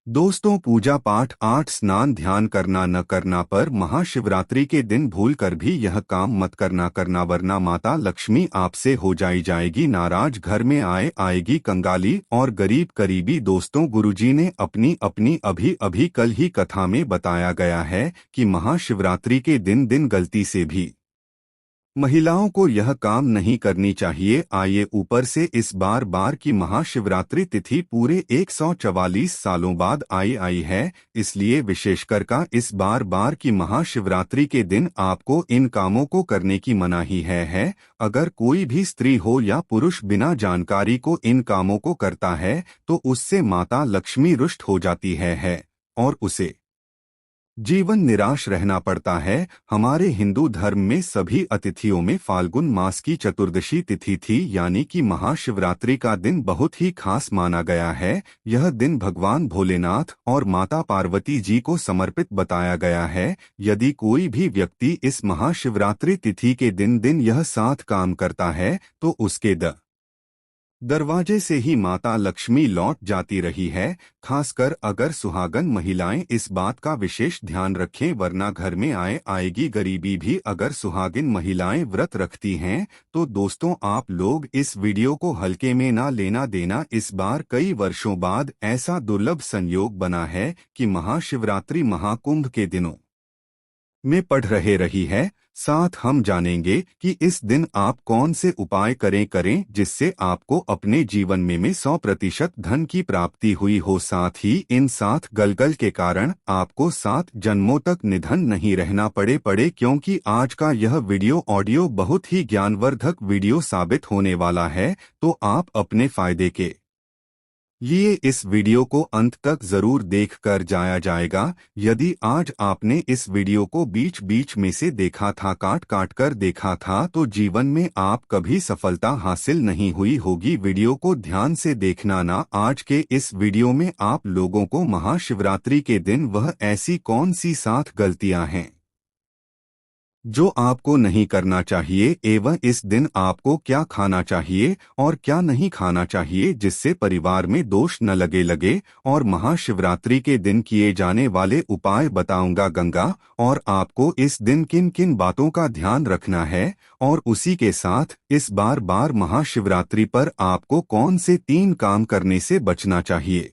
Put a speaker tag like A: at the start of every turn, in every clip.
A: दोस्तों, पूजा पाठ, आठ स्नान, ध्यान करना न करना पर महाशिवरात्रि के दिन भूल कर भी यह काम मत करना वरना माता लक्ष्मी आपसे हो जाएगी नाराज। घर में आएगी कंगाली और गरीब करीबी। दोस्तों, गुरुजी ने अपनी अपनी अभी अभी कल ही कथा में बताया गया है कि महाशिवरात्रि के दिन गलती से भी महिलाओं को यह काम नहीं करनी चाहिए। आइए, ऊपर से इस बार की महाशिवरात्रि तिथि पूरे 144 सालों बाद आई है, इसलिए विशेषकर का इस बार की महाशिवरात्रि के दिन आपको इन कामों को करने की मनाही है। अगर कोई भी स्त्री हो या पुरुष बिना जानकारी को इन कामों को करता है तो उससे माता लक्ष्मी रुष्ट हो जाती है और उसे जीवन निराश रहना पड़ता है। हमारे हिंदू धर्म में सभी अतिथियों में फाल्गुन मास की चतुर्दशी तिथि थी, यानी कि महाशिवरात्रि का दिन बहुत ही खास माना गया है। यह दिन भगवान भोलेनाथ और माता पार्वती जी को समर्पित बताया गया है। यदि कोई भी व्यक्ति इस महाशिवरात्रि तिथि के दिन यह 7 काम करता है तो उसके दरवाजे से ही माता लक्ष्मी लौट जाती रही है। खासकर अगर सुहागन महिलाएं इस बात का विशेष ध्यान रखें, वरना घर में आएगी गरीबी भी। अगर सुहागिन महिलाएं व्रत रखती हैं तो दोस्तों, आप लोग इस वीडियो को हल्के में ना लेना देना। इस बार कई वर्षों बाद ऐसा दुर्लभ संयोग बना है कि महाशिवरात्रि महाकुंभ के दिनों में पढ़ रही है। साथ हम जानेंगे कि इस दिन आप कौन से उपाय करें जिससे आपको अपने जीवन में 100% धन की प्राप्ति हुई हो। साथ ही इन 7 गलगल के कारण आपको 7 जन्मों तक निधन नहीं रहना पड़े क्योंकि आज का यह वीडियो ऑडियो बहुत ही ज्ञानवर्धक वीडियो साबित होने वाला है, तो आप अपने फायदे के लिए इस वीडियो को अंत तक जरूर देख कर जाएगा। यदि आज आपने इस वीडियो को बीच में से देखा था, काट कर देखा था, तो जीवन में आप कभी सफलता हासिल नहीं हुई होगी। वीडियो को ध्यान से देखना ना। आज के इस वीडियो में आप लोगों को महाशिवरात्रि के दिन वह ऐसी कौन सी 7 गलतियां हैं जो आपको नहीं करना चाहिए, एवं इस दिन आपको क्या खाना चाहिए और क्या नहीं खाना चाहिए जिससे परिवार में दोष न लगे। और महाशिवरात्रि के दिन किए जाने वाले उपाय बताऊंगा गंगा, और आपको इस दिन किन किन बातों का ध्यान रखना है, और उसी के साथ इस बार महाशिवरात्रि पर आपको कौन से 3 काम करने से बचना चाहिए।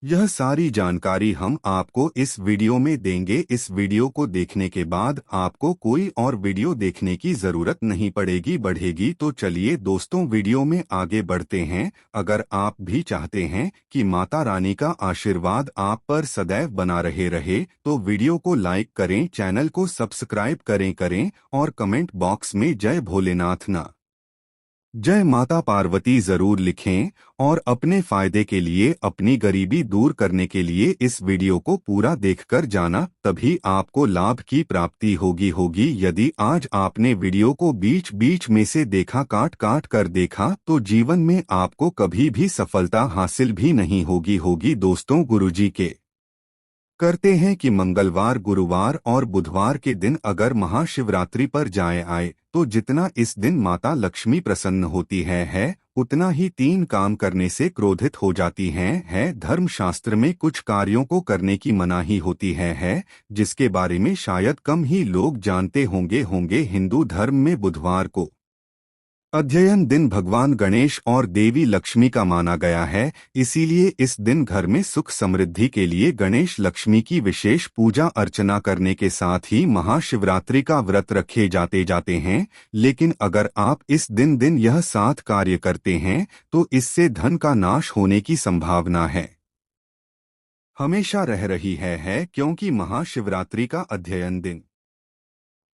A: यह सारी जानकारी हम आपको इस वीडियो में देंगे। इस वीडियो को देखने के बाद आपको कोई और वीडियो देखने की जरूरत नहीं बढ़ेगी। तो चलिए दोस्तों, वीडियो में आगे बढ़ते हैं। अगर आप भी चाहते हैं कि माता रानी का आशीर्वाद आप पर सदैव बना रहे तो वीडियो को लाइक करें, चैनल को सब्सक्राइब करें और कमेंट बॉक्स में जय भोलेनाथ ना जय माता पार्वती जरूर लिखें। और अपने फायदे के लिए, अपनी गरीबी दूर करने के लिए इस वीडियो को पूरा देखकर जाना, तभी आपको लाभ की प्राप्ति होगी। यदि आज आपने वीडियो को बीच में से देखा, काट कर देखा, तो जीवन में आपको कभी भी सफलता हासिल भी नहीं होगी। दोस्तों, गुरुजी के करते हैं कि मंगलवार, गुरुवार और बुधवार के दिन अगर महाशिवरात्रि पर आए तो जितना इस दिन माता लक्ष्मी प्रसन्न होती है उतना ही 3 काम करने से क्रोधित हो जाती हैं। धर्मशास्त्र में कुछ कार्यों को करने की मनाही होती है जिसके बारे में शायद कम ही लोग जानते होंगे। हिंदू धर्म में बुधवार को अध्ययन दिन भगवान गणेश और देवी लक्ष्मी का माना गया है, इसीलिए इस दिन घर में सुख समृद्धि के लिए गणेश लक्ष्मी की विशेष पूजा अर्चना करने के साथ ही महाशिवरात्रि का व्रत रखे जाते हैं। लेकिन अगर आप इस दिन यह 7 कार्य करते हैं तो इससे धन का नाश होने की संभावना है हमेशा रह रही है क्योंकि महाशिवरात्रि का अध्ययन दिन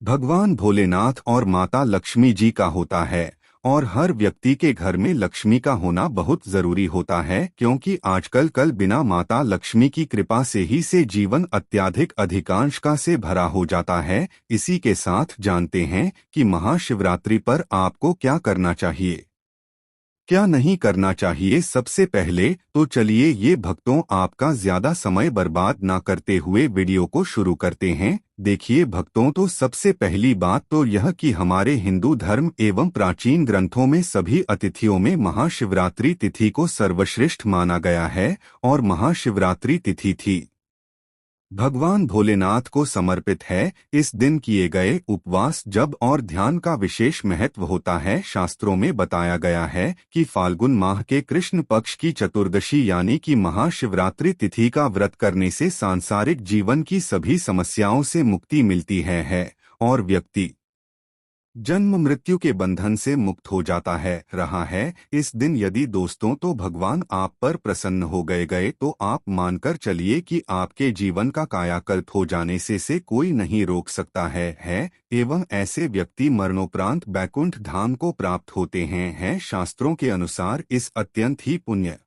A: भगवान भोलेनाथ और माता लक्ष्मी जी का होता है, और हर व्यक्ति के घर में लक्ष्मी का होना बहुत जरूरी होता है क्योंकि आजकल बिना माता लक्ष्मी की कृपा से जीवन अत्यधिक अधिकांश का से भरा हो जाता है। इसी के साथ जानते हैं कि महाशिवरात्रि पर आपको क्या करना चाहिए। क्या नहीं करना चाहिए? सबसे पहले तो चलिए ये भक्तों आपका ज्यादा समय बर्बाद ना करते हुए वीडियो को शुरू करते हैं। देखिए भक्तों, तो सबसे पहली बात तो यह कि हमारे हिंदू धर्म एवं प्राचीन ग्रंथों में सभी अतिथियों में महाशिवरात्रि तिथि को सर्वश्रेष्ठ माना गया है और महाशिवरात्रि तिथि थी भगवान भोलेनाथ को समर्पित है। इस दिन किए गए उपवास, जप और ध्यान का विशेष महत्व होता है। शास्त्रों में बताया गया है कि फाल्गुन माह के कृष्ण पक्ष की चतुर्दशी यानी कि महाशिवरात्रि तिथि का व्रत करने से सांसारिक जीवन की सभी समस्याओं से मुक्ति मिलती है और व्यक्ति जन्म मृत्यु के बंधन से मुक्त हो जाता है रहा है। इस दिन यदि दोस्तों तो भगवान आप पर प्रसन्न हो गए तो आप मानकर चलिए कि आपके जीवन का कायाकल्प हो जाने से कोई नहीं रोक सकता है एवं ऐसे व्यक्ति मरणोपरांत बैकुंठ धाम को प्राप्त होते हैं। शास्त्रों के अनुसार इस अत्यंत ही पुण्य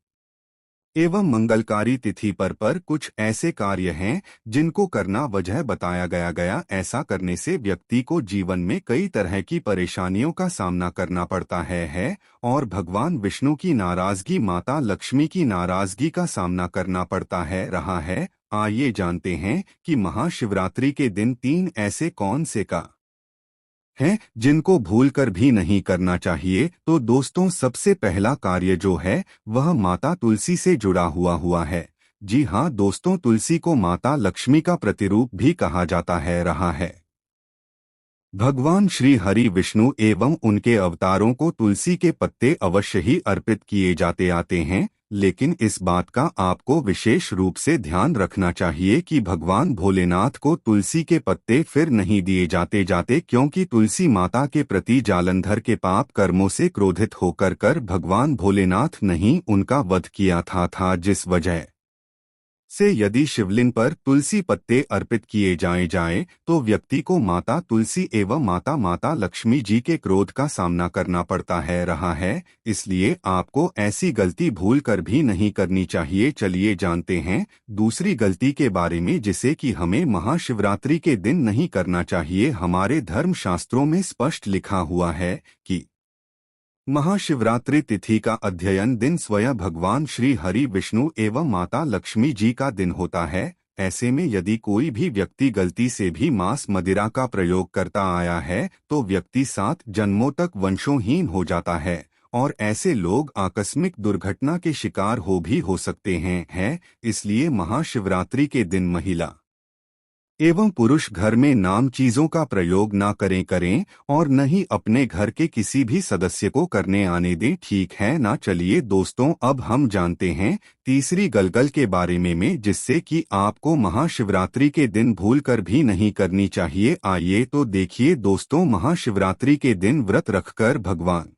A: एवं मंगलकारी तिथि पर कुछ ऐसे कार्य हैं जिनको करना वजह बताया गया। ऐसा करने से व्यक्ति को जीवन में कई तरह की परेशानियों का सामना करना पड़ता है और भगवान विष्णु की नाराजगी, माता लक्ष्मी की नाराजगी का सामना करना पड़ता है रहा है। आइए जानते हैं कि महाशिवरात्रि के दिन 3 ऐसे कौन से का हैं जिनको भूलकर भी नहीं करना चाहिए। तो दोस्तों सबसे पहला कार्य जो है वह माता तुलसी से जुड़ा हुआ है। जी हाँ दोस्तों, तुलसी को माता लक्ष्मी का प्रतिरूप भी कहा जाता है रहा है। भगवान श्री हरि विष्णु एवं उनके अवतारों को तुलसी के पत्ते अवश्य ही अर्पित किए जाते आते हैं, लेकिन इस बात का आपको विशेष रूप से ध्यान रखना चाहिए कि भगवान भोलेनाथ को तुलसी के पत्ते फिर नहीं दिए जाते क्योंकि तुलसी माता के प्रति जालंधर के पाप कर्मों से क्रोधित होकर भगवान भोलेनाथ नहीं उनका वध किया था जिस वजह से यदि शिवलिंग पर तुलसी पत्ते अर्पित किए जाएं तो व्यक्ति को माता तुलसी एवं माता लक्ष्मी जी के क्रोध का सामना करना पड़ता है रहा है। इसलिए आपको ऐसी गलती भूल कर भी नहीं करनी चाहिए। चलिए जानते हैं दूसरी गलती के बारे में जिसे कि हमें महाशिवरात्रि के दिन नहीं करना चाहिए। हमारे धर्म शास्त्रों में स्पष्ट लिखा हुआ है कि महाशिवरात्रि तिथि का अध्ययन दिन स्वयं भगवान श्री हरि विष्णु एवं माता लक्ष्मी जी का दिन होता है। ऐसे में यदि कोई भी व्यक्ति गलती से भी मांस मदिरा का प्रयोग करता आया है तो व्यक्ति 7 जन्मों तक वंशोहीन हो जाता है और ऐसे लोग आकस्मिक दुर्घटना के शिकार हो सकते हैं। इसलिए महाशिवरात्रि के दिन महिला एवं पुरुष घर में नाम चीजों का प्रयोग ना करें और न ही अपने घर के किसी भी सदस्य को करने आने दें, ठीक है ना। चलिए दोस्तों अब हम जानते हैं तीसरी गलगल के बारे में जिससे कि आपको महाशिवरात्रि के दिन भूलकर भी नहीं करनी चाहिए। आइए तो देखिए दोस्तों, महाशिवरात्रि के दिन व्रत रखकर भगवान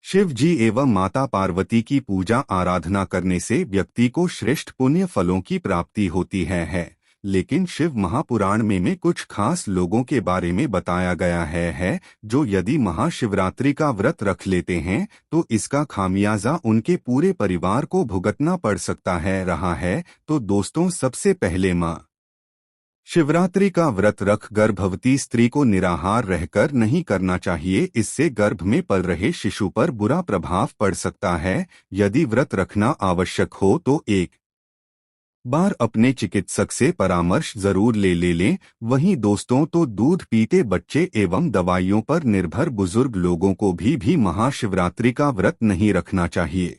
A: शिव जी एवं माता पार्वती की पूजा आराधना करने से व्यक्ति को श्रेष्ठ पुण्य फलों की प्राप्ति होती है। लेकिन शिव महापुराण में कुछ खास लोगों के बारे में बताया गया है जो यदि महाशिवरात्रि का व्रत रख लेते हैं तो इसका खामियाजा उनके पूरे परिवार को भुगतना पड़ सकता है रहा है। तो दोस्तों सबसे पहले माँ शिवरात्रि का व्रत रख गर्भवती स्त्री को निराहार रहकर नहीं करना चाहिए। इससे गर्भ में पल रहे शिशु पर बुरा प्रभाव पड़ सकता है। यदि व्रत रखना आवश्यक हो तो एक बार अपने चिकित्सक से परामर्श जरूर ले लें। वहीं दोस्तों तो दूध पीते बच्चे एवं दवाइयों पर निर्भर बुजुर्ग लोगों को भी महाशिवरात्रि का व्रत नहीं रखना चाहिए।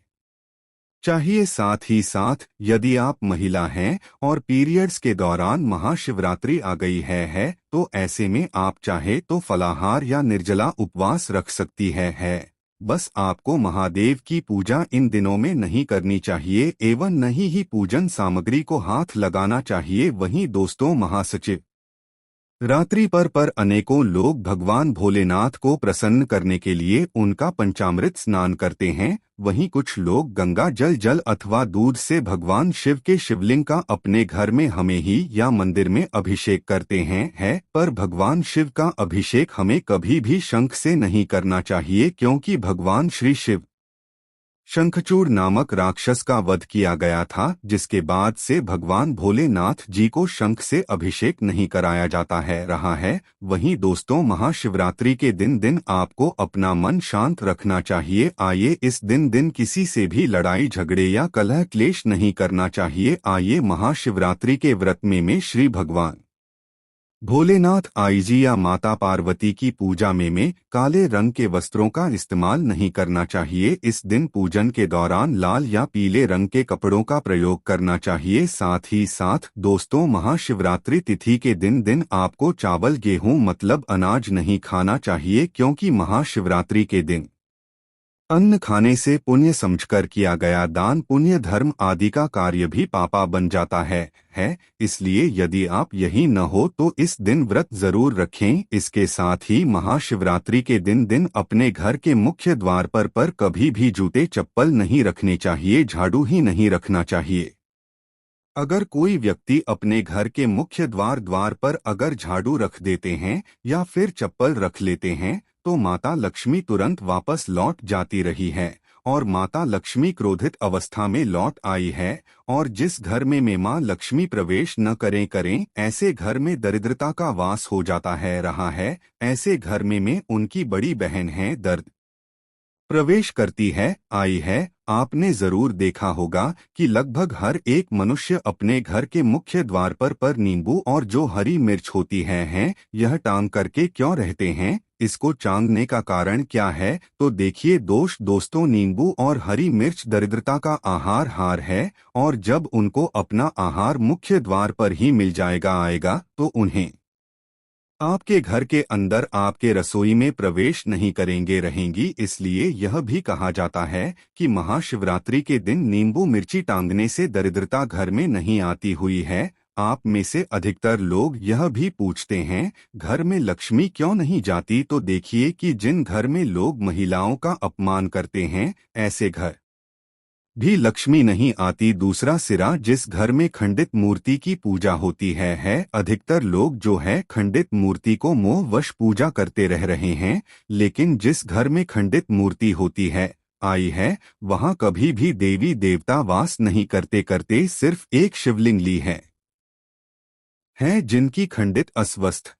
A: साथ ही साथ यदि आप महिला हैं और पीरियड्स के दौरान महाशिवरात्रि आ गई है तो ऐसे में आप चाहे तो फलाहार या निर्जला उपवास रख सकती है। बस आपको महादेव की पूजा इन दिनों में नहीं करनी चाहिए एवं नहीं ही पूजन सामग्री को हाथ लगाना चाहिए। वहीं दोस्तों महाशिव रात्रि पर अनेकों लोग भगवान भोलेनाथ को प्रसन्न करने के लिए उनका पंचामृत स्नान करते हैं। वहीं कुछ लोग गंगा जल अथवा दूध से भगवान शिव के शिवलिंग का अपने घर में हमें ही या मंदिर में अभिषेक करते हैं पर भगवान शिव का अभिषेक हमें कभी भी शंख से नहीं करना चाहिए क्योंकि भगवान श्री शिव शंखचूड़ नामक राक्षस का वध किया गया था, जिसके बाद से भगवान भोलेनाथ जी को शंख से अभिषेक नहीं कराया जाता है रहा है। वहीं दोस्तों, महाशिवरात्रि के दिन आपको अपना मन शांत रखना चाहिए। आइए इस दिन किसी से भी लड़ाई झगड़े या कलह क्लेश नहीं करना चाहिए। आइए महाशिवरात्रि के व्रत में श्री भगवान भोलेनाथ आईजी या माता पार्वती की पूजा में काले रंग के वस्त्रों का इस्तेमाल नहीं करना चाहिए। इस दिन पूजन के दौरान लाल या पीले रंग के कपड़ों का प्रयोग करना चाहिए। साथ ही साथ दोस्तों, महाशिवरात्रि तिथि के दिन आपको चावल गेहूं मतलब अनाज नहीं खाना चाहिए, क्योंकि महाशिवरात्रि के दिन अन्न खाने से पुण्य समझकर किया गया दान, पुण्य, धर्म आदि का कार्य भी पापा बन जाता है। इसलिए यदि आप यही न हो तो इस दिन व्रत जरूर रखें। इसके साथ ही महाशिवरात्रि के दिन अपने घर के मुख्य द्वार पर कभी भी जूते चप्पल नहीं रखने चाहिए, झाड़ू ही नहीं रखना चाहिए। अगर कोई व्यक्ति अपने घर के मुख्य द्वार पर अगर झाड़ू रख देते हैं या फिर चप्पल रख लेते हैं तो माता लक्ष्मी तुरंत वापस लौट जाती रही है और माता लक्ष्मी क्रोधित अवस्था में लौट आई है। और जिस घर में मां लक्ष्मी प्रवेश न करें ऐसे घर में दरिद्रता का वास हो जाता है रहा है। ऐसे घर में उनकी बड़ी बहन है दर्द प्रवेश करती है, आई है। आपने जरूर देखा होगा कि लगभग हर एक मनुष्य अपने घर के मुख्य द्वार पर नींबू और जो हरी मिर्च होती है यह टांग करके क्यों रहते हैं। इसको टांगने का कारण क्या है? तो देखिए दोस्तों, नींबू और हरी मिर्च दरिद्रता का आहार है और जब उनको अपना आहार मुख्य द्वार पर ही मिल आएगा तो उन्हें आपके घर के अंदर आपके रसोई में प्रवेश नहीं करेंगे रहेंगी। इसलिए यह भी कहा जाता है कि महाशिवरात्रि के दिन नींबू मिर्ची टांगने से दरिद्रता घर में नहीं आती हुई है। आप में से अधिकतर लोग यह भी पूछते हैं घर में लक्ष्मी क्यों नहीं जाती, तो देखिए कि जिन घर में लोग महिलाओं का अपमान करते हैं ऐसे घर भी लक्ष्मी नहीं आती। दूसरा सिरा, जिस घर में खंडित मूर्ति की पूजा होती है अधिकतर लोग जो है खंडित मूर्ति को मोहवश पूजा करते रह रहे हैं। लेकिन जिस घर में खंडित मूर्ति होती है आई है वहां कभी भी देवी देवता वास नहीं करते सिर्फ एक शिवलिंग ली है जिनकी खंडित अस्वस्थ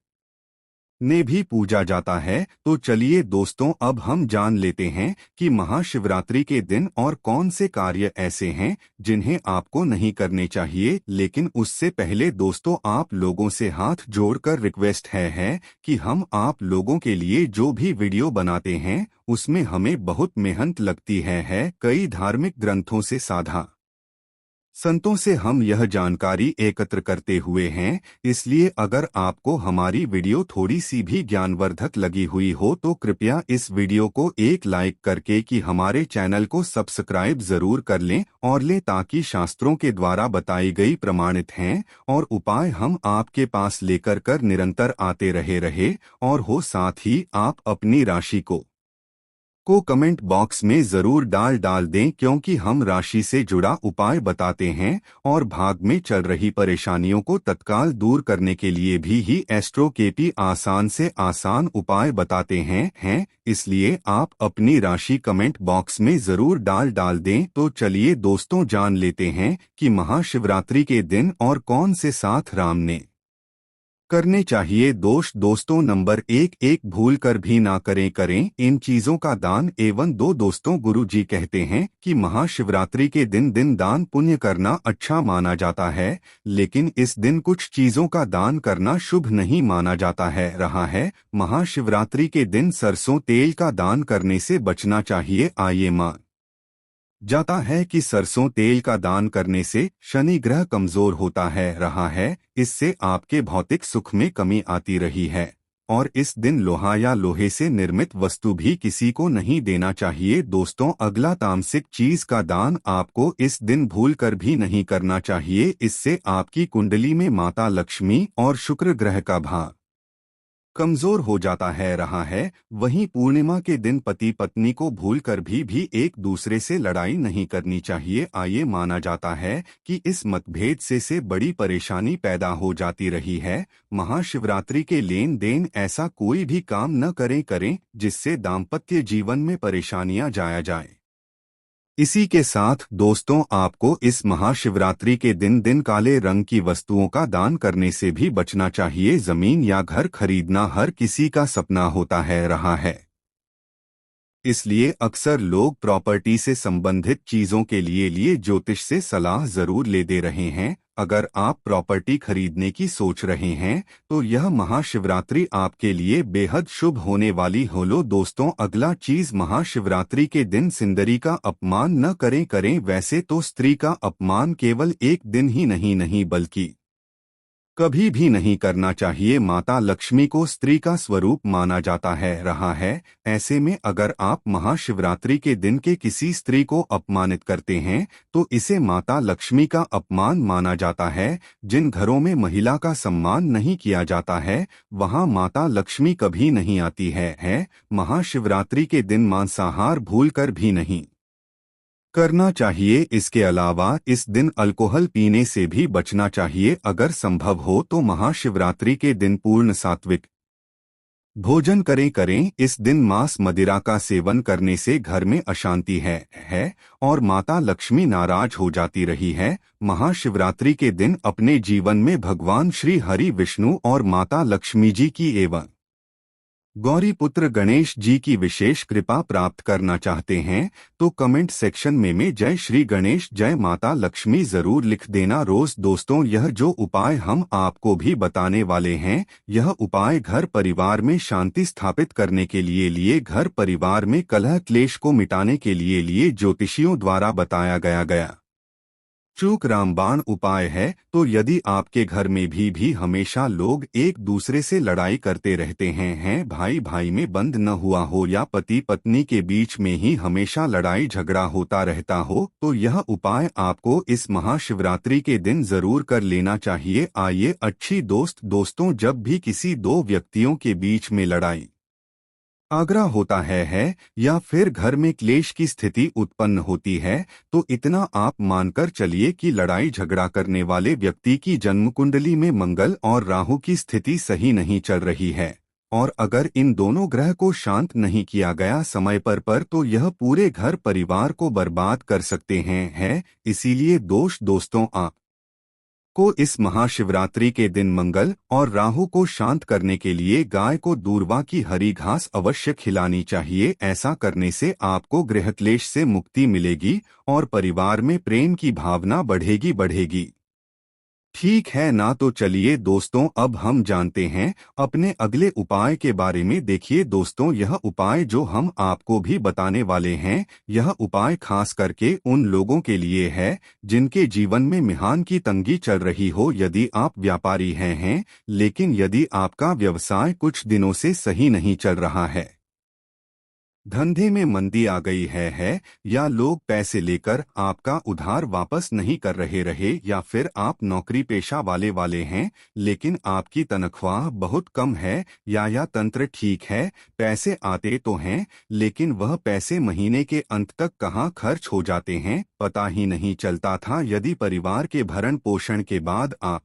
A: ने भी पूजा जाता है। तो चलिए दोस्तों, अब हम जान लेते हैं कि महाशिवरात्रि के दिन और कौन से कार्य ऐसे हैं जिन्हें आपको नहीं करने चाहिए। लेकिन उससे पहले दोस्तों, आप लोगों से हाथ जोड़कर रिक्वेस्ट है कि हम आप लोगों के लिए जो भी वीडियो बनाते हैं उसमें हमें बहुत मेहनत लगती है। कई धार्मिक ग्रंथों से साधा संतों से हम यह जानकारी एकत्र करते हुए हैं। इसलिए अगर आपको हमारी वीडियो थोड़ी सी भी ज्ञानवर्धक लगी हुई हो तो कृपया इस वीडियो को एक लाइक करके कि हमारे चैनल को सब्सक्राइब जरूर कर लें और लें, ताकि शास्त्रों के द्वारा बताई गई प्रमाणित हैं और उपाय हम आपके पास लेकर कर निरंतर आते रहे और हो। साथ ही आप अपनी राशि को कमेंट बॉक्स में जरूर डाल दें, क्योंकि हम राशि से जुड़ा उपाय बताते हैं और भाग में चल रही परेशानियों को तत्काल दूर करने के लिए भी एस्ट्रो केपी आसान से आसान उपाय बताते हैं। इसलिए आप अपनी राशि कमेंट बॉक्स में जरूर डाल दें। तो चलिए दोस्तों, जान लेते हैं कि महाशिवरात्रि के दिन और कौन से साथ राम ने करने चाहिए। दोस्तों, नंबर एक भूल कर भी ना करें इन चीजों का दान। एवं दोस्तों, गुरु जी कहते हैं कि महाशिवरात्रि के दिन दान पुण्य करना अच्छा माना जाता है, लेकिन इस दिन कुछ चीजों का दान करना शुभ नहीं माना जाता है रहा है। महाशिवरात्रि के दिन सरसों तेल का दान करने से बचना चाहिए। आइए, मान जाता है कि सरसों तेल का दान करने से शनि ग्रह कमजोर होता है रहा है। इससे आपके भौतिक सुख में कमी आती रही है और इस दिन लोहा या लोहे से निर्मित वस्तु भी किसी को नहीं देना चाहिए। दोस्तों, अगला तामसिक चीज का दान आपको इस दिन भूल कर भी नहीं करना चाहिए। इससे आपकी कुंडली में माता लक्ष्मी और शुक्र ग्रह का भाव कमजोर हो जाता है रहा है। वहीं पूर्णिमा के दिन पति पत्नी को भूलकर भी एक दूसरे से लड़ाई नहीं करनी चाहिए। आइए, माना जाता है कि इस मतभेद से बड़ी परेशानी पैदा हो जाती रही है। महाशिवरात्रि के लेन देन ऐसा कोई भी काम न करें जिससे दाम्पत्य जीवन में परेशानियां जाया जाए। इसी के साथ दोस्तों, आपको इस महाशिवरात्रि के दिन काले रंग की वस्तुओं का दान करने से भी बचना चाहिए। जमीन या घर खरीदना हर किसी का सपना होता है रहा है, इसलिए अक्सर लोग प्रॉपर्टी से संबंधित चीजों के लिए ज्योतिष से सलाह जरूर ले दे रहे हैं। अगर आप प्रॉपर्टी खरीदने की सोच रहे हैं तो यह महाशिवरात्रि आपके लिए बेहद शुभ होने वाली हो। लो दोस्तों, अगला चीज, महाशिवरात्रि के दिन सुंदरी का अपमान न करें। वैसे तो स्त्री का अपमान केवल एक दिन ही नहीं बल्कि कभी भी नहीं करना चाहिए। माता लक्ष्मी को स्त्री का स्वरूप माना जाता है रहा है। ऐसे में अगर आप महाशिवरात्रि के दिन के किसी स्त्री को अपमानित करते हैं तो इसे माता लक्ष्मी का अपमान माना जाता है। जिन घरों में महिला का सम्मान नहीं किया जाता है वहां माता लक्ष्मी कभी नहीं आती है। महाशिवरात्रि के दिन मांसाहार भूलकर भी नहीं करना चाहिए। इसके अलावा इस दिन अल्कोहल पीने से भी बचना चाहिए। अगर संभव हो तो महाशिवरात्रि के दिन पूर्ण सात्विक भोजन करें। इस दिन मांस मदिरा का सेवन करने से घर में अशांति है और माता लक्ष्मी नाराज हो जाती रही है। महाशिवरात्रि के दिन अपने जीवन में भगवान श्री हरि विष्णु और माता लक्ष्मी जी की एवं गौरी पुत्र गणेश जी की विशेष कृपा प्राप्त करना चाहते हैं तो कमेंट सेक्शन में जय श्री गणेश, जय माता लक्ष्मी जरूर लिख देना। रोज दोस्तों, यह जो उपाय हम आपको भी बताने वाले हैं, यह उपाय घर परिवार में शांति स्थापित करने के लिए घर परिवार में कलह क्लेश को मिटाने के लिए ज्योतिषियों द्वारा बताया गया चूक रामबाण उपाय है। तो यदि आपके घर में भी हमेशा लोग एक दूसरे से लड़ाई करते रहते हैं, भाई भाई में बंद न हुआ हो या पति पत्नी के बीच में ही हमेशा लड़ाई झगड़ा होता रहता हो, तो यह उपाय आपको इस महाशिवरात्रि के दिन जरूर कर लेना चाहिए। आइए अच्छी दोस्तों, जब भी किसी दो व्यक्तियों के बीच में लड़ाई आग्रह होता है या फिर घर में क्लेश की स्थिति उत्पन्न होती है तो इतना आप मानकर चलिए कि लड़ाई झगड़ा करने वाले व्यक्ति की जन्म कुंडली में मंगल और राहु की स्थिति सही नहीं चल रही है। और अगर इन दोनों ग्रह को शांत नहीं किया गया समय पर तो यह पूरे घर परिवार को बर्बाद कर सकते हैं। इसीलिए दोस्तों, आप को इस महाशिवरात्रि के दिन मंगल और राहु को शांत करने के लिए गाय को दूर्वा की हरी घास अवश्य खिलानी चाहिए। ऐसा करने से आपको गृह क्लेश से मुक्ति मिलेगी और परिवार में प्रेम की भावना बढ़ेगी। ठीक है ना? तो चलिए दोस्तों, अब हम जानते हैं अपने अगले उपाय के बारे में। देखिए दोस्तों, यह उपाय जो हम आपको भी बताने वाले हैं, यह उपाय खास करके उन लोगों के लिए है जिनके जीवन में मिहान की तंगी चल रही हो। यदि आप व्यापारी हैं लेकिन यदि आपका व्यवसाय कुछ दिनों से सही नहीं चल रहा है, धंधे में मंदी आ गई है या लोग पैसे लेकर आपका उधार वापस नहीं कर रहे या फिर आप नौकरी पेशा वाले हैं लेकिन आपकी तनख्वाह बहुत कम है या तंत्र ठीक है, पैसे आते तो हैं लेकिन वह पैसे महीने के अंत तक कहाँ खर्च हो जाते हैं पता ही नहीं चलता था। यदि परिवार के भरण पोषण के बाद आप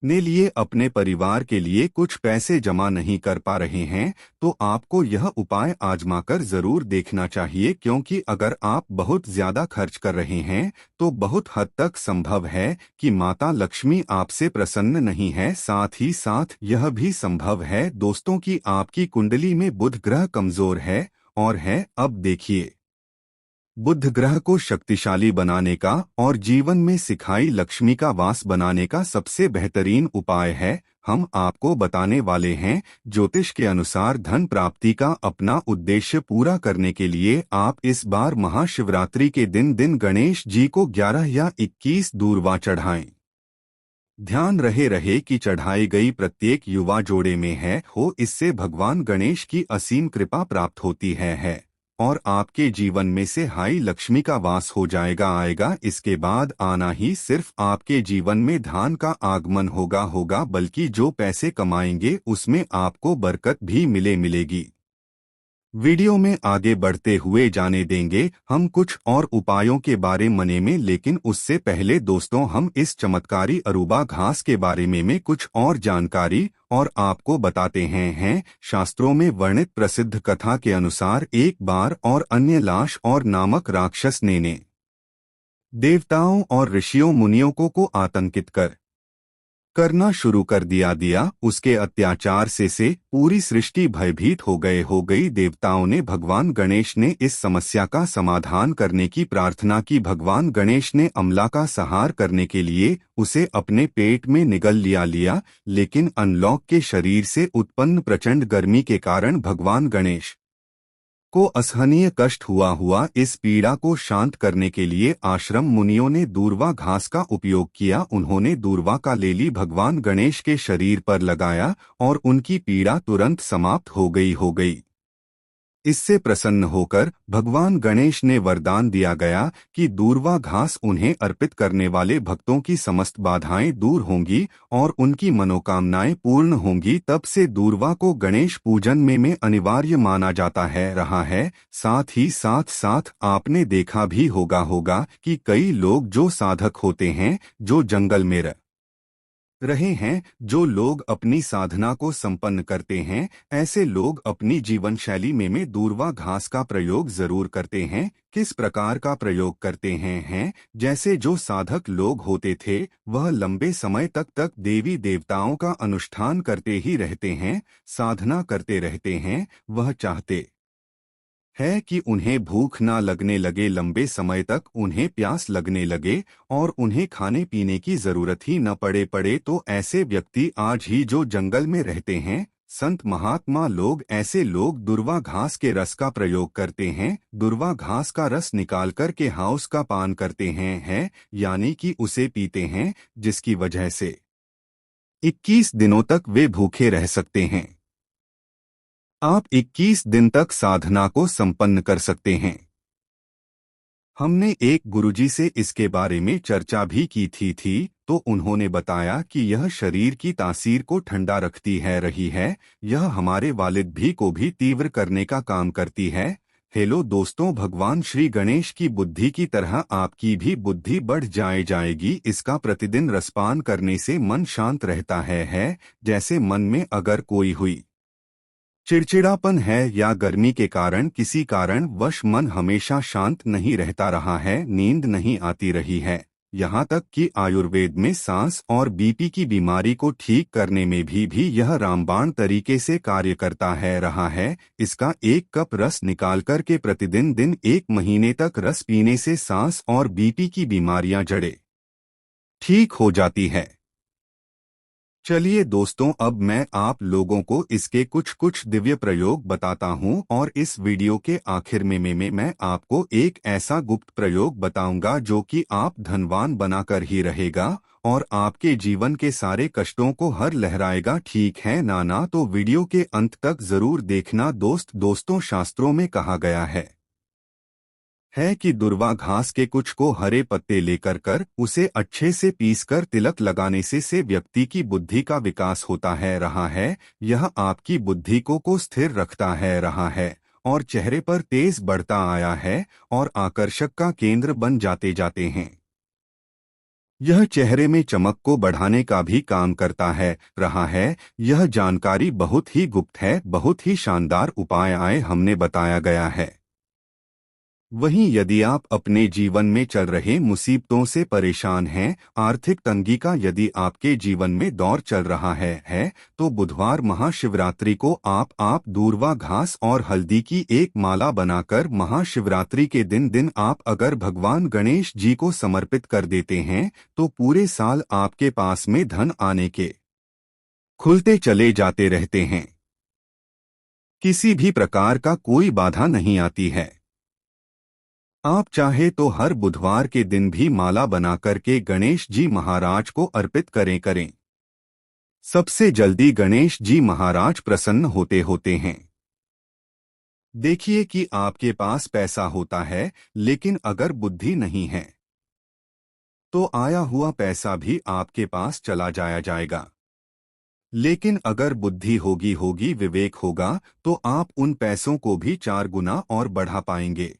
A: ने लिए अपने परिवार के लिए कुछ पैसे जमा नहीं कर पा रहे हैं तो आपको यह उपाय आजमाकर जरूर देखना चाहिए, क्योंकि अगर आप बहुत ज्यादा खर्च कर रहे हैं तो बहुत हद तक संभव है कि माता लक्ष्मी आपसे प्रसन्न नहीं है। साथ ही साथ यह भी संभव है दोस्तों कि आपकी कुंडली में बुध ग्रह कमजोर है और है। अब देखिए, बुध ग्रह को शक्तिशाली बनाने का और जीवन में सिखाई लक्ष्मी का वास बनाने का सबसे बेहतरीन उपाय है। हम आपको बताने वाले हैं ज्योतिष के अनुसार धन प्राप्ति का अपना उद्देश्य पूरा करने के लिए आप इस बार महाशिवरात्रि के दिन गणेश जी को 11 या 21 दूर्वा चढ़ाएं। ध्यान रहे कि चढ़ाई गई प्रत्येक युवा जोड़े में हो, इससे भगवान गणेश की असीम कृपा प्राप्त होती है और आपके जीवन में से हाई लक्ष्मी का वास हो आएगा। इसके बाद आना ही सिर्फ आपके जीवन में धन का आगमन होगा बल्कि जो पैसे कमाएंगे उसमें आपको बरकत भी मिलेगी। वीडियो में आगे बढ़ते हुए जाने देंगे हम कुछ और उपायों के बारे में, लेकिन उससे पहले दोस्तों हम इस चमत्कारी अरूबा घास के बारे में कुछ और जानकारी और आपको बताते हैं। शास्त्रों में वर्णित प्रसिद्ध कथा के अनुसार एक बार और अन्य लाश और नामक राक्षस ने देवताओं और ऋषियों मुनियों को आतंकित करना शुरू कर दिया। उसके अत्याचार से पूरी सृष्टि भयभीत हो गई। देवताओं ने भगवान गणेश ने इस समस्या का समाधान करने की प्रार्थना की। भगवान गणेश ने अमला का संहार करने के लिए उसे अपने पेट में निगल लिया, लेकिन अनलॉक के शरीर से उत्पन्न प्रचंड गर्मी के कारण भगवान गणेश को असहनीय कष्ट हुआ। इस पीड़ा को शांत करने के लिए आश्रम मुनियों ने दूर्वा घास का उपयोग किया। उन्होंने दूर्वा का लेली भगवान गणेश के शरीर पर लगाया और उनकी पीड़ा तुरंत समाप्त हो गई। इससे प्रसन्न होकर भगवान गणेश ने वरदान दिया गया कि दूर्वा घास उन्हें अर्पित करने वाले भक्तों की समस्त बाधाएं दूर होंगी और उनकी मनोकामनाएं पूर्ण होंगी। तब से दूर्वा को गणेश पूजन में अनिवार्य माना जाता रहा है। साथ ही साथ आपने देखा भी होगा कि कई लोग जो साधक होते हैं, जो जंगल में रहे हैं, जो लोग अपनी साधना को संपन्न करते हैं, ऐसे लोग अपनी जीवन शैली में दूर्वा घास का प्रयोग जरूर करते हैं। किस प्रकार का प्रयोग करते हैं? जैसे जो साधक लोग होते थे वह लंबे समय तक देवी देवताओं का अनुष्ठान करते ही रहते हैं, साधना करते रहते हैं। वह चाहते है कि उन्हें भूख ना लगने लगे, लंबे समय तक उन्हें प्यास लगने लगे और उन्हें खाने पीने की जरूरत ही न पड़े। तो ऐसे व्यक्ति आज ही जो जंगल में रहते हैं, संत महात्मा लोग, ऐसे लोग दुर्वा घास के रस का प्रयोग करते हैं। दुर्वा घास का रस निकाल कर के हाउस का पान करते हैं, यानी कि उसे पीते हैं, जिसकी वजह से 21 दिनों तक वे भूखे रह सकते हैं। आप 21 दिन तक साधना को संपन्न कर सकते हैं। हमने एक गुरुजी से इसके बारे में चर्चा भी की थी, तो उन्होंने बताया कि यह शरीर की तासीर को ठंडा रखती रही है। यह हमारे वालिद भी को भी तीव्र करने का काम करती है। हेलो दोस्तों, भगवान श्री गणेश की बुद्धि की तरह आपकी भी बुद्धि बढ़ जाएगी। इसका प्रतिदिन रसपान करने से मन शांत रहता है। जैसे मन में अगर कोई हुई चिड़चिड़ापन है या गर्मी के कारण किसी कारण वश मन हमेशा शांत नहीं रहता रहा है, नींद नहीं आती रही है, यहाँ तक कि आयुर्वेद में सांस और बीपी की बीमारी को ठीक करने में भी यह रामबाण तरीके से कार्य करता रहा है। इसका 1 कप रस निकाल कर के प्रतिदिन 1 महीने तक रस पीने से सांस और बीपी की बीमारियां जड़े ठीक हो जाती है। चलिए दोस्तों, अब मैं आप लोगों को इसके कुछ दिव्य प्रयोग बताता हूं और इस वीडियो के आखिर में मैं आपको एक ऐसा गुप्त प्रयोग बताऊंगा जो कि आप धनवान बनाकर ही रहेगा और आपके जीवन के सारे कष्टों को हर लहराएगा। ठीक है ना? तो वीडियो के अंत तक जरूर देखना दोस्तों, शास्त्रों में कहा गया है कि दुर्वा घास के कुछ को हरे पत्ते लेकर उसे अच्छे से पीसकर तिलक लगाने से व्यक्ति की बुद्धि का विकास होता रहा है। यह आपकी बुद्धि को स्थिर रखता रहा है और चेहरे पर तेज बढ़ता आया है और आकर्षक का केंद्र बन जाते हैं। यह चेहरे में चमक को बढ़ाने का भी काम करता रहा है। यह जानकारी बहुत ही गुप्त है, बहुत ही शानदार उपाय हमने बताया गया है। वहीं यदि आप अपने जीवन में चल रहे मुसीबतों से परेशान हैं, आर्थिक तंगी का यदि आपके जीवन में दौर चल रहा है तो बुधवार महाशिवरात्रि को आप दूर्वा घास और हल्दी की एक माला बनाकर महाशिवरात्रि के दिन आप अगर भगवान गणेश जी को समर्पित कर देते हैं तो पूरे साल आपके पास में धन आने के खुलते चले जाते रहते हैं। किसी भी प्रकार का कोई बाधा नहीं आती है। आप चाहे तो हर बुधवार के दिन भी माला बना करके गणेश जी महाराज को अर्पित करें। सबसे जल्दी गणेश जी महाराज प्रसन्न होते हैं। देखिए कि आपके पास पैसा होता है, लेकिन अगर बुद्धि नहीं है तो आया हुआ पैसा भी आपके पास चला जाएगा। लेकिन अगर बुद्धि होगी विवेक होगा तो आप उन पैसों को भी 4 गुना और बढ़ा पाएंगे।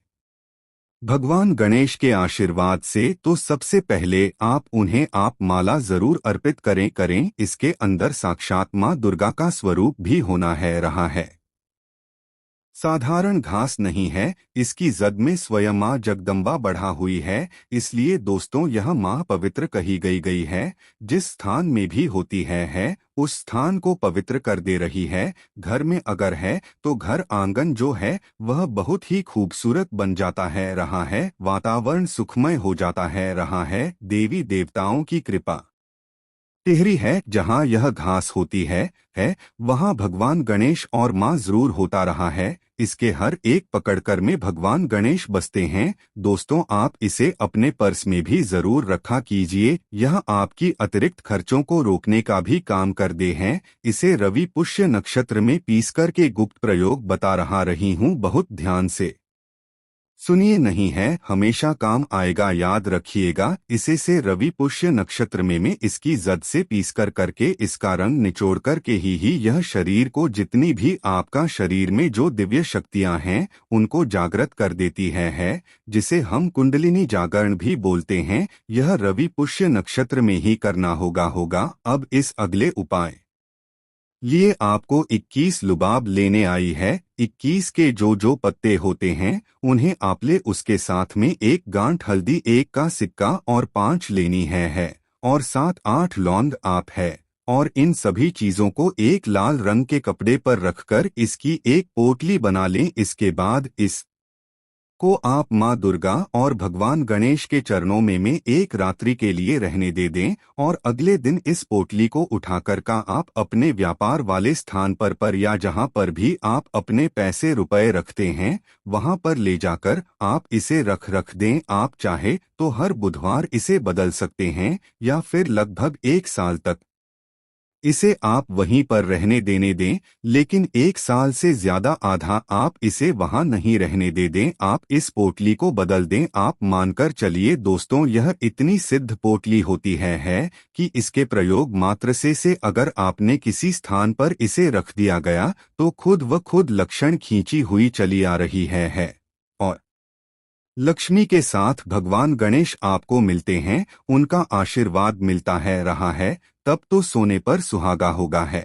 A: भगवान गणेश के आशीर्वाद से तो सबसे पहले आप उन्हें आप माला जरूर अर्पित करें, इसके अंदर साक्षात माँ दुर्गा का स्वरूप भी होना है रहा है। साधारण घास नहीं है, इसकी जद में स्वयं माँ जगदम्बा बढ़ा हुई है। इसलिए दोस्तों यह माँ पवित्र कही गई है। जिस स्थान में भी होती है उस स्थान को पवित्र कर दे रही है। घर में अगर है तो घर आंगन जो है वह बहुत ही खूबसूरत बन जाता है रहा है, वातावरण सुखमय हो जाता है रहा है। देवी देवताओं की कृपा टिहरी है, जहाँ यह घास होती है वहाँ भगवान गणेश और माँ जरूर होता रहा है। इसके हर एक पकड़कर में भगवान गणेश बसते हैं। दोस्तों आप इसे अपने पर्स में भी जरूर रखा कीजिए, यह आपकी अतिरिक्त खर्चों को रोकने का भी काम कर दे हैं। इसे रवि पुष्य नक्षत्र में पीस कर के गुप्त प्रयोग बता रही हूँ, बहुत ध्यान से सुनिए, नहीं है हमेशा काम आएगा, याद रखिएगा। इसे से रवि पुष्य नक्षत्र में इसकी जद से पीस करके इसका रंग निचोड़ करके ही यह शरीर को जितनी भी आपका शरीर में जो दिव्य शक्तियां हैं उनको जागृत कर देती है, जिसे हम कुंडलिनी जागरण भी बोलते हैं। यह रवि पुष्य नक्षत्र में ही करना होगा। अब इस अगले उपाय लिए आपको 21 लुबाब लेने आई है। 21 के जो पत्ते होते हैं उन्हें आप ले, उसके साथ में 1 गांठ हल्दी, 1 का सिक्का और 5 लेनी है और 7-8 लौंग आप है। और इन सभी चीजों को एक लाल रंग के कपड़े पर रखकर इसकी एक पोटली बना लें। इसके बाद इस को आप माँ दुर्गा और भगवान गणेश के चरणों में एक रात्रि के लिए रहने दे दें और अगले दिन इस पोटली को उठाकर का आप अपने व्यापार वाले स्थान पर या जहाँ पर भी आप अपने पैसे रुपए रखते हैं वहाँ पर ले जाकर आप इसे रख दें। आप चाहे तो हर बुधवार इसे बदल सकते हैं या फिर लगभग 1 साल तक इसे आप वहीं पर रहने देने दें, लेकिन 1 साल से ज्यादा आधा आप इसे वहां नहीं रहने दे दें। आप इस पोटली को बदल दें। आप मानकर चलिए दोस्तों, यह इतनी सिद्ध पोटली होती है कि इसके प्रयोग मात्र से अगर आपने किसी स्थान पर इसे रख दिया गया तो खुद व खुद लक्षण खींची हुई चली आ रही है। और लक्ष्मी के साथ भगवान गणेश आपको मिलते हैं, उनका आशीर्वाद मिलता है रहा है, तब तो सोने पर सुहागा होगा है।